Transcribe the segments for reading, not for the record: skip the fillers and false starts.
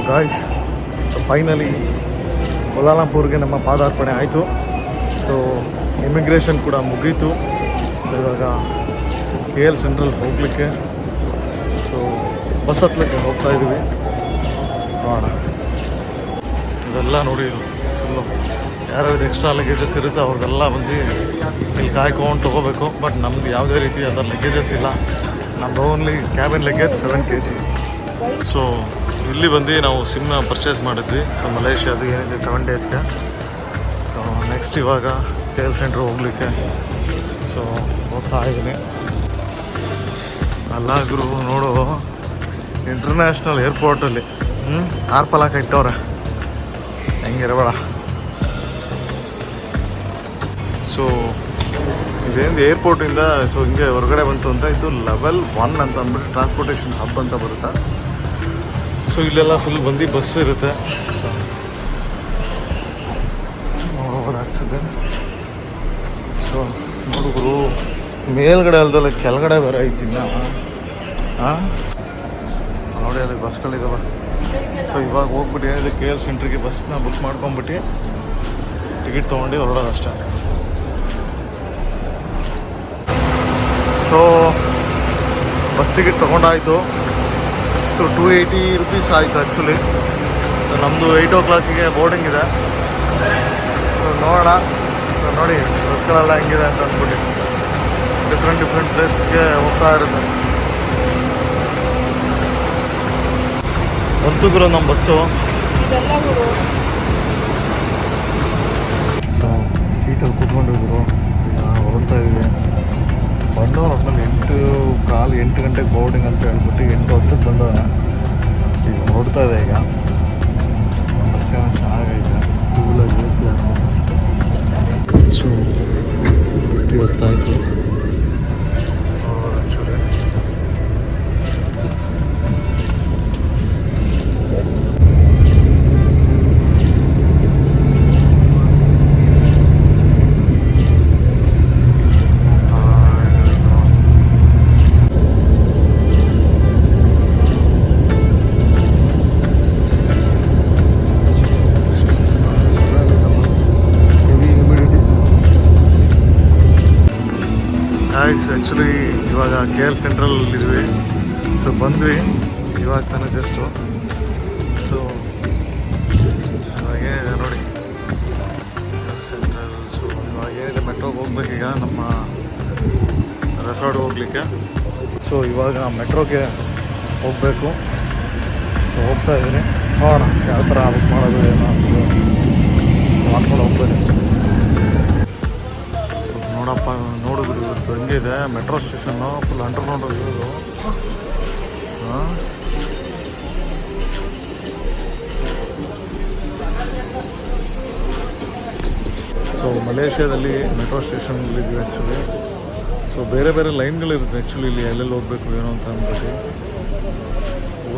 Guys, so finally ಕೋಲಾಲಂಪುರ್ಗೆ ನಮ್ಮ ಪಾದಾರ್ಪಣೆ ಆಯಿತು. ಸೊ ಇಮಿಗ್ರೇಷನ್ ಕೂಡ ಮುಗೀತು. ಸೊ ಇವಾಗ KL ಸೆಂಟ್ರಲ್ ಹೋಗಲಿಕ್ಕೆ ಸೊ ಬಸ್ ಹತ್ತಲಿಕ್ಕೆ ಹೋಗ್ತಾ ಇದ್ದೀವಿ. ನೋಡೋಣ. ಇದೆಲ್ಲ ನೋಡಿ ಫುಲ್ಲು ಯಾರ್ಯಾರು ಎಕ್ಸ್ಟ್ರಾ ಲಗೇಜಸ್ ಇರುತ್ತೆ ಅವ್ರಿಗೆಲ್ಲ ಬಂದು ಇಲ್ಲಿ ಕಾಯ್ಕೊಂಡು ತೊಗೋಬೇಕು. ಬಟ್ ನಮ್ದು ಯಾವುದೇ ರೀತಿ ಅದರ ಲಗೇಜಸ್ ಇಲ್ಲ. ನಮ್ದು only cabin luggage 7 kg. So ಇಲ್ಲಿ ಬಂದು ನಾವು ಸಿಮ್ ಪರ್ಚೇಸ್ ಮಾಡಿದ್ವಿ. ಸೊ ಮಲೇಷ್ಯಾದು ಏನಿದೆ 7 ಡೇಸ್ಗೆ. ಸೊ ನೆಕ್ಸ್ಟ್ ಇವಾಗ KL ಸೆಂಟ್ರ್ ಹೋಗಲಿಕ್ಕೆ ಸೊ ಹೋಗ್ತಾ ಇದ್ದೀನಿ. ಅಲ್ಲಾಗ್ರು ನೋಡು, ಇಂಟರ್ನ್ಯಾಷನಲ್ ಏರ್ಪೋರ್ಟಲ್ಲಿ ಆರ್ಪಲಾಕ ಇಟ್ಟವ್ರೆ, ಹೆಂಗಿರಬೇಡ. ಸೊ ಇದೇನು ಏರ್ಪೋರ್ಟಿಂದ ಸೊ ಹಿಂಗೆ ಹೊರಗಡೆ ಬಂತು ಅಂತ ಇದು ಲೆವೆಲ್ 1 ಅಂತ ಅಂದ್ಬಿಟ್ಟು ಟ್ರಾನ್ಸ್ಪೋರ್ಟೇಷನ್ ಹಬ್ ಅಂತ ಬರುತ್ತೆ. ಸೊ ಇಲ್ಲೆಲ್ಲ ಫುಲ್ ಬಂದು ಬಸ್ ಇರುತ್ತೆ. ಸೊ ನೋಡ್ಬೋದಾಗ್ತದೆ. ಸೊ ನೋಡಿದ್ರು ಮೇಲ್ಗಡೆ ಅಲ್ದಲ್ಲ ಕೆಳಗಡೆ ಬೇರೆ ಐತಿ ಇನ್ನು. ನೋಡಿ ಅಲ್ಲಿ ಬಸ್ಗಳಿದಾವೆ. ಸೊ ಇವಾಗ ಹೋಗ್ಬಿಟ್ಟು ಏನಿದೆ KL ಸೆಂಟ್ರಿಗೆ ಬಸ್ನ ಬುಕ್ ಮಾಡ್ಕೊಂಬಿಟ್ಟು ಟಿಕೆಟ್ ತೊಗೊಂಡು ಹೊರಡೋದು ಅಷ್ಟೇ. ಸೊ ಬಸ್ ಟಿಕೆಟ್ ತೊಗೊಂಡಾಯಿತು. ಸೊ 280 rupees ಆಯಿತು ಆ್ಯಕ್ಚುಲಿ. ನಮ್ಮದು 8 o'clock ಬೋರ್ಡಿಂಗ್ ಇದೆ. ಸೊ ನೋಡೋಣ. ಸೊ ನೋಡಿ ಬಸ್ಗಳೆಲ್ಲ ಹೆಂಗಿದೆ ಅಂತ ಅಂದ್ಬಿಟ್ಟು ಡಿಫ್ರೆಂಟ್ ಪ್ಲೇಸಸ್ಗೆ ಹೋಗ್ತಾ ಇರುತ್ತೆ. ಬಂತು ಗುರು ನಮ್ಮ ಬಸ್ಸು. ಸೊ ಸೀಟಲ್ಲಿ ಕೂತ್ಕೊಂಡಿದ್ರು. ಈಗ ಹೊರಡ್ತಾ ಇದ್ದೀವಿ. ಬಂದವನು ಒಟ್ಟಿನಲ್ಲಿ 8 ಗಂಟೆಗೆ ಬೋರ್ಡಿಂಗ್ ಅಂತ ಹೇಳ್ಬಿಟ್ಟು 8:10 ಬಂದವನ. ಈಗ ಹೊರಡ್ತಾ ಇದೆ. ಈಗ ಬಸ್ ಏನೋ ಚೆನ್ನಾಗೈತೆ. ಟೂಲಾಗಿ AC ಹಾಕ್ಕೊಂಡು. ಸೊ ಹೊತ್ತಾಯಿತು ಆ್ಯಕ್ಚುಲಿ. ಆ್ಯಕ್ಚುಲಿ ಇವಾಗ KL ಸೆಂಟ್ರಲ್ಲಿದ್ವಿ. ಸೊ ಬಂದ್ವಿ ಇವಾಗ ತಾನೇ ಜಸ್ಟು. ಸೊ ಇವಾಗ ಏನಿದೆ ನೋಡಿ ಸೆಂಟ್ರಲ್. ಸೊ ಇವಾಗ ಏನಿದೆ ಮೆಟ್ರೋಗೆ ಹೋಗ್ಬೇಕೀಗ ನಮ್ಮ ರೆಸಾರ್ಟ್ ಹೋಗ್ಲಿಕ್ಕೆ. ಸೊ ಇವಾಗ ಮೆಟ್ರೋಗೆ ಹೋಗಬೇಕು. ಸೊ ಹೋಗ್ತಾ ಇದ್ದೀನಿ. ನೋಡೋಣ ಯಾವ ಥರ ಬುಕ್ ಮಾಡೋದು ಏನೋ ಮಾಡ್ಕೊಂಡು ಹೋಗ್ಬೇಕು ಅಷ್ಟೇ. ನೋಡಪ್ಪ, ನೋಡಿದ್ರು ಇವತ್ತು ಹೆಂಗಿದೆ ಮೆಟ್ರೋ ಸ್ಟೇಷನ್ನು ಫುಲ್ ಅಂಡರ್ಗ್ರೌಂಡ್ ಇರೋದು. ಸೊ ಮಲೇಷ್ಯಾದಲ್ಲಿ ಮೆಟ್ರೋ ಸ್ಟೇಷನ್ಗಳಿದ್ವಿ ಆ್ಯಕ್ಚುಲಿ. ಸೊ ಬೇರೆ ಲೈನ್ಗಳಿರುತ್ತೆ ಆ್ಯಕ್ಚುಲಿ ಇಲ್ಲಿ ಎಲ್ಲೆಲ್ಲಿ ಹೋಗ್ಬೇಕು ಏನೋ ಅಂತ ಅಂದ್ಬಿಟ್ಟು.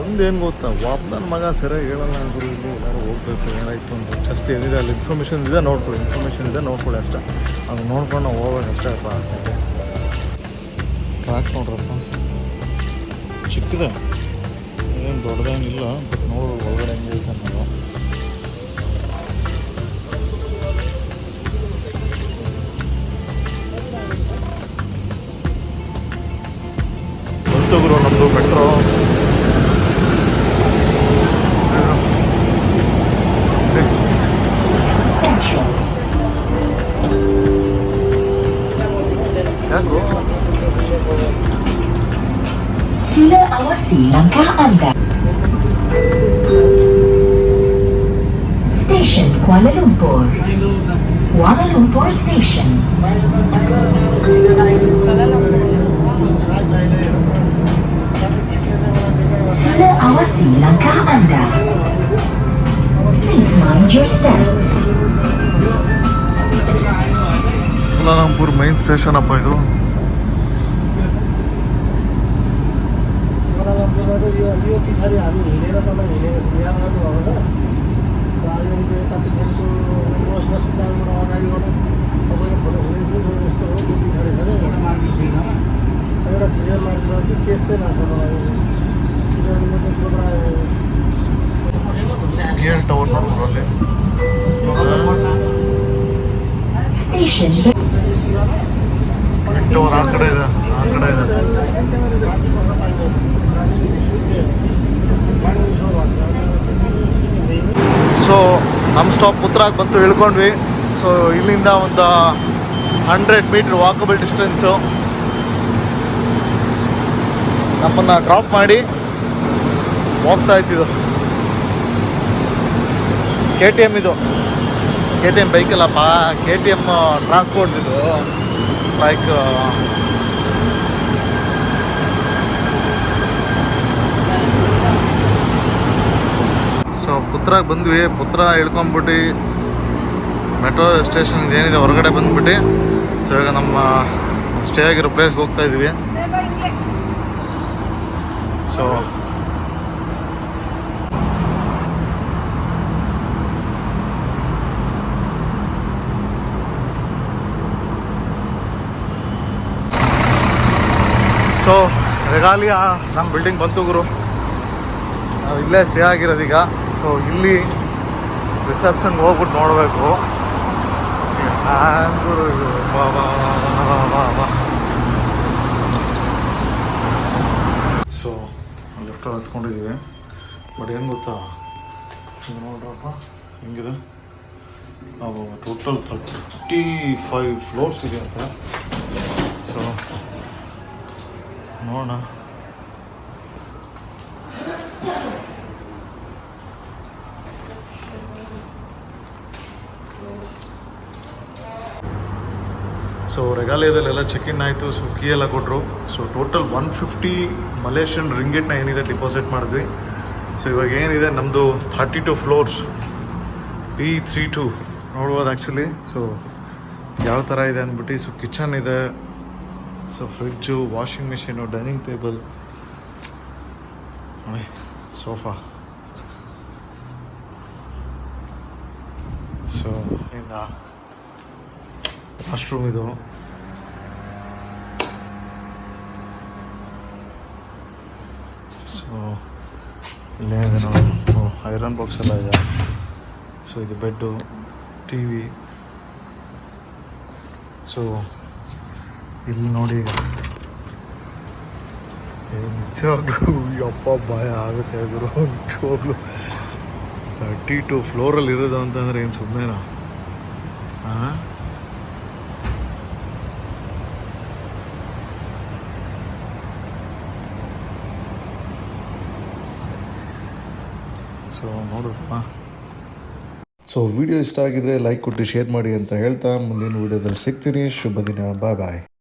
ಒಂದೇನು ಗೊತ್ತಾ, ನನ್ನ ಮಗ ಸರಿಯಾಗಿ ಹೇಳೋಣ ಅಂದರು. ಇಲ್ಲಿ ಎಲ್ಲರೂ ಹೋಗಬೇಕು ಏನಾಯಿತು ಅಂತ ಜಸ್ಟ್ ಏನಿದೆ ಅಲ್ಲಿ ಇನ್ಫಾರ್ಮೇಷನ್ ಇದೆ ನೋಡ್ಕೊಳ್ಳಿ ಅಷ್ಟೇ. ಅದು ನೋಡ್ಕೊಂಡು ನಾವು ಹೋಗೋದು ಅಷ್ಟೇ. ಟ್ರ್ಯಾಕ್ ನೋಡ್ರಪ್ಪ, ಚಿಕ್ಕದೆ, ಏನು ದೊಡ್ಡದೇನಿಲ್ಲ. ಬಟ್ ನೋಡು ಒಳಗಡೆ ಹೆಂಗೈತೆ ನಾವು. ಬಂತು ಗುರು ನಮ್ಮದು ಮೆಟ್ರೋ. ಯಾಕೋ Sila awasi langkah anda. Station Kuala Lumpur. Kuala Lumpur Station. Sila awasi langkah anda. Please mind your steps. ಕೋಲಾಲಂಪುರ್ main station ಅಪ್ಪ ಇದು. यो पछाडि हामी हिँडेर तपाईँ हिँडेर यहाँबाट भयो त अहिले तपाईँको बसबाट अगाडि गर्नु तपाईँको फोटो खिच्नु यस्तो हो। त्यो पछाडि छ एउटा सिरियल मार्क त्यस्तै लाग्छ मलाई। ಅಲ್ಲಿ Station. ಟವರ್ ಆ ಕಡೆ ಇದೆ ಸೊ ನಮ್ಮ ಸ್ಟಾಪ್ ಪುತ್ರಾಗ್ ಬಂತು ಇಳ್ಕೊಂಡ್ವಿ. ಸೊ ಇಲ್ಲಿಂದ ಒಂದು 100 ಮೀಟ್ರ್ ವಾಕಬಲ್ ಡಿಸ್ಟೆನ್ಸು. ನಮ್ಮನ್ನು ಡ್ರಾಪ್ ಮಾಡಿ ಹೋಗ್ತಾ ಇದ್ದಿದ್ದು KTM ಇದು. KTM ಬೈಕಲ್ಲಪ್ಪ, KTM ಟ್ರಾನ್ಸ್ಪೋರ್ಟ್ ಇದು. ಲೈಕ್ ಸೊ ಪುತ್ರಾಗ ಬಂದ್ವಿ. ಪುತ್ರ ಇಳ್ಕೊಂಬಿಟ್ಟು ಮೆಟ್ರೋ ಸ್ಟೇಷನ್ ಏನಿದೆ ಹೊರಗಡೆ ಬಂದ್ಬಿಟ್ಟು ಸೊ ಇವಾಗ ನಮ್ಮ ಸ್ಟೇ ಆಗಿರೋ ಪ್ಲೇಸ್ಗೆ ಹೋಗ್ತಾ ಇದ್ವಿ. ಸೊ ಸೊ ರೆಗಾಲಿಯ ನಮ್ಮ ಬಿಲ್ಡಿಂಗ್ ಬಂತು ಗುರು. ನಾವು ಇಲ್ಲೇ ಸ್ಟೇ ಆಗಿರೋದೀಗ. ಸೊ ಇಲ್ಲಿ ರಿಸೆಪ್ಷನ್ಗೆ ಹೋಗ್ಬಿಟ್ಟು ನೋಡಬೇಕು. ಗುರು ಇದು ಬಾ. ಸೊ ಲೆಫ್ಟಲ್ಲಿ ಹತ್ಕೊಂಡಿದ್ದೀವಿ. ಬಟ್ ಏನು ಗೊತ್ತಾ, ಇದು ನೋಡ್ರಪ್ಪ ಹೆಂಗಿದೆ. ನಾವು ಟೋಟಲ್ 35 ಫ್ಲೋರ್ಸ್ ಇದೆ ಅಂತ. ಸೊ ನೋಡೋಣ. ಸೊ ರೆಗಾಲಯದಲ್ಲೆಲ್ಲ ಚೆಕ್ ಇನ್ ಆಯಿತು. ಸೊ ಕೀ ಎಲ್ಲ ಕೊಟ್ಟರು. ಸೊ ಟೋಟಲ್ 150 ಮಲೇಷಿಯನ್ ರಿಂಗಿಟ್ನ ಏನಿದೆ ಡಿಪಾಸಿಟ್ ಮಾಡಿದ್ವಿ. ಸೊ ಇವಾಗ ಏನಿದೆ ನಮ್ಮದು 32 ಫ್ಲೋರ್ಸ್ P32 ನೋಡ್ಬೋದು ಆ್ಯಕ್ಚುಲಿ. ಸೊ ಯಾವ ಥರ ಇದೆ ಅಂದ್ಬಿಟ್ಟು. ಸೊ ಕಿಚನ್ ಇದೆ, so fridge, washing machine, dining table, sofa. So ಇನ್ನು ವಾಶ್ರೂಮ್ ಇದು. ಸೊ ಇಲ್ಲೇನಿದೆ ನೋಡಿ, ಐರನ್ ಬಾಕ್ಸ್ ಎಲ್ಲ ಇದೆ. ಸೊ ಇದು ಬೆಡ್ಡು, TV. ಸೊ ಇಲ್ಲಿ ನೋಡಿ ಈಗ ನಿಜವಾಗ್ಲೂ ಯಪ್ಪ ಭಯ ಆಗುತ್ತೆ ಗುರು. ನಿಜವಾಗ್ಲೂ 32 ಫ್ಲೋರಲ್ಲಿ ಇರೋದು ಅಂತಂದರೆ ಏನು ಸುಮ್ಮನೆನಾ? ಹಾಂ, ಸೊ ನೋಡೋದಪ್ಪ. ಸೊ ವಿಡಿಯೋ ಇಷ್ಟ ಆಗಿದ್ರೆ ಲೈಕ್ ಕೊಟ್ಟು ಶೇರ್ ಮಾಡಿ ಅಂತ ಹೇಳ್ತಾ ಮುಂದಿನ ವಿಡಿಯೋದಲ್ಲಿ ಸಿಗ್ತೀನಿ. ಶುಭ ದಿನ. ಬಾಯ್.